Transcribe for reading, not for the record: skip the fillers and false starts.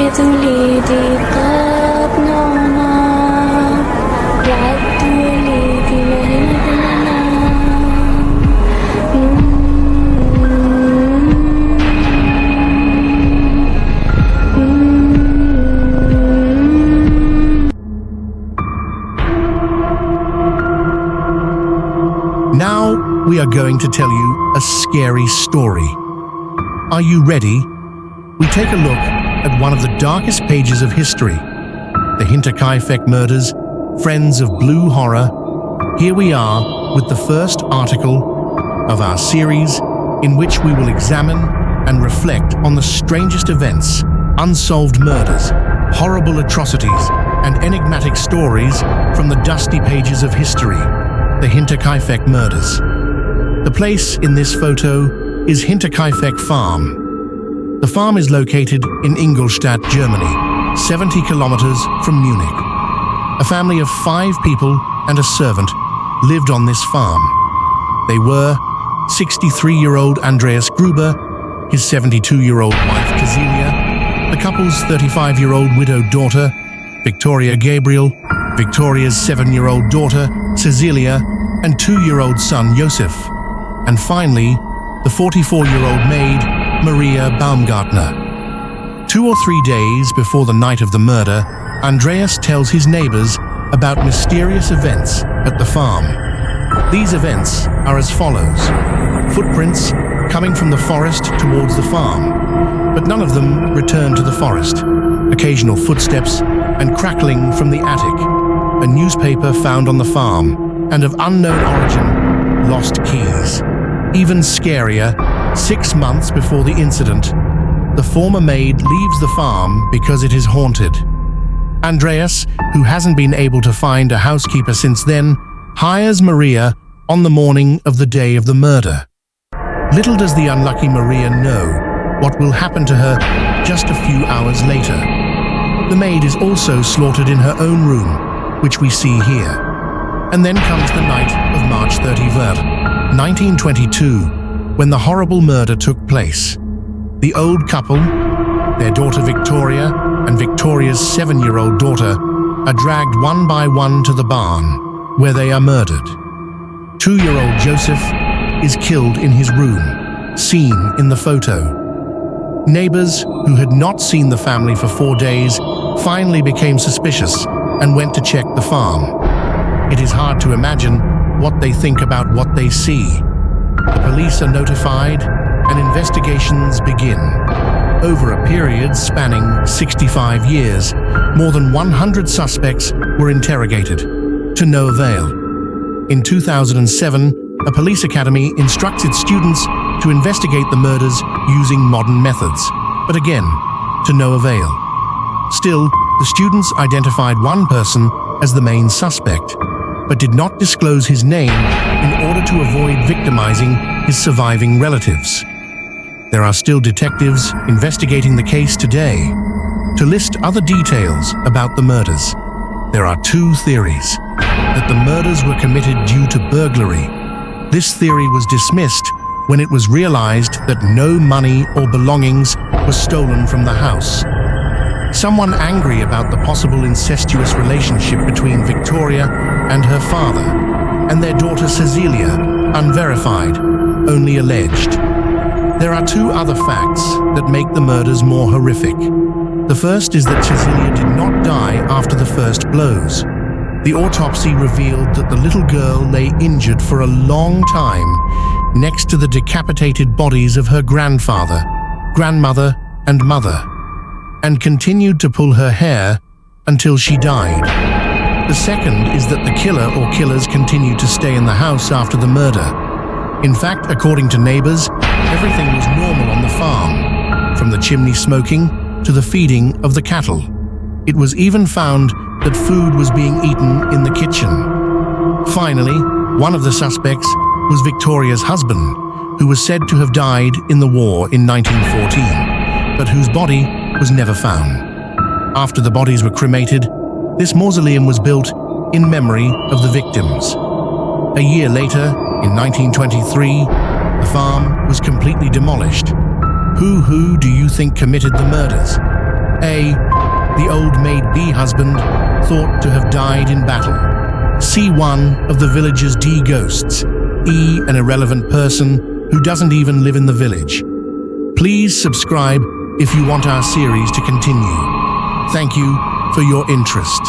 توليدي قابنونا وعدت وليدي لهنا Now we are going to tell you a scary story. Are you ready? We take a look at one of the darkest pages of history, the Hinterkaifeck Murders, Friends of Blue Horror. Here we are with the first article of our series in which we will examine and reflect on the strangest events, unsolved murders, horrible atrocities, and enigmatic stories from the dusty pages of history, the Hinterkaifeck Murders. The place in this photo is Hinterkaifeck Farm. The farm is located in Ingolstadt, Germany, 70 kilometers from Munich. A family of 5 people and a servant lived on this farm. They were 63-year-old Andreas Gruber, his 72-year-old wife Cecilia, the couple's 35-year-old widowed daughter, Victoria Gabriel, Victoria's 7-year-old daughter, Cecilia, and 2-year-old son, Josef, and finally, the 44-year-old maid, Maria Baumgartner. 2 or 3 days before the night of the murder, Andreas tells his neighbors about mysterious events at the farm. These events are as follows: footprints coming from the forest towards the farm, but none of them return to the forest. Occasional footsteps and crackling from the attic. A newspaper found on the farm, and of unknown origin, lost keys. Even scarier, 6 months before the incident, the former maid leaves the farm because it is haunted. Andreas, who hasn't been able to find a housekeeper since then, hires Maria on the morning of the day of the murder. Little does the unlucky Maria know what will happen to her just a few hours later. The maid is also slaughtered in her own room, which we see here. And then comes the night of March 31st, 1922, when the horrible murder took place. The old couple, their daughter Victoria and Victoria's 7-year-old daughter, are dragged one by one to the barn, where they are murdered. 2-year-old Joseph is killed in his room, seen in the photo. Neighbors who had not seen the family for 4 days finally became suspicious and went to check the farm. It is hard to imagine what they think about what they see. The police are notified and investigations begin. Over a period spanning 65 years, more than 100 suspects were interrogated, to no avail. In 2007, a police academy instructs its students to investigate the murders using modern methods, but again, to no avail. Still, the students identified one person as the main suspect, but did not disclose his name in order to avoid victimizing his surviving relatives. There are still detectives investigating the case today. To list other details about the murders, there are 2 theories: that the murders were committed due to burglary. This theory was dismissed when it was realized that no money or belongings were stolen from the house. Someone angry about the possible incestuous relationship between Victoria and her father, and their daughter Cecilia, unverified, only alleged. There are 2 other facts that make the murders more horrific. The first is that Cecilia did not die after the first blows. The autopsy revealed that the little girl lay injured for a long time next to the decapitated bodies of her grandfather, grandmother, and mother, and continued to pull her hair until she died. The second is that the killer or killers continued to stay in the house after the murder. In fact, according to neighbors, everything was normal on the farm, from the chimney smoking to the feeding of the cattle. It was even found that food was being eaten in the kitchen. Finally, one of the suspects was Victoria's husband, who was said to have died in the war in 1914, but whose body was never found. After the bodies were cremated, this mausoleum was built in memory of the victims. A year later, in 1923, the farm was completely demolished. Who do you think committed the murders? A. The old maid B husband thought to have died in battle. C. One of the village's D ghosts. E. An irrelevant person who doesn't even live in the village. Please subscribe if you want our series to continue. Thank you for your interest.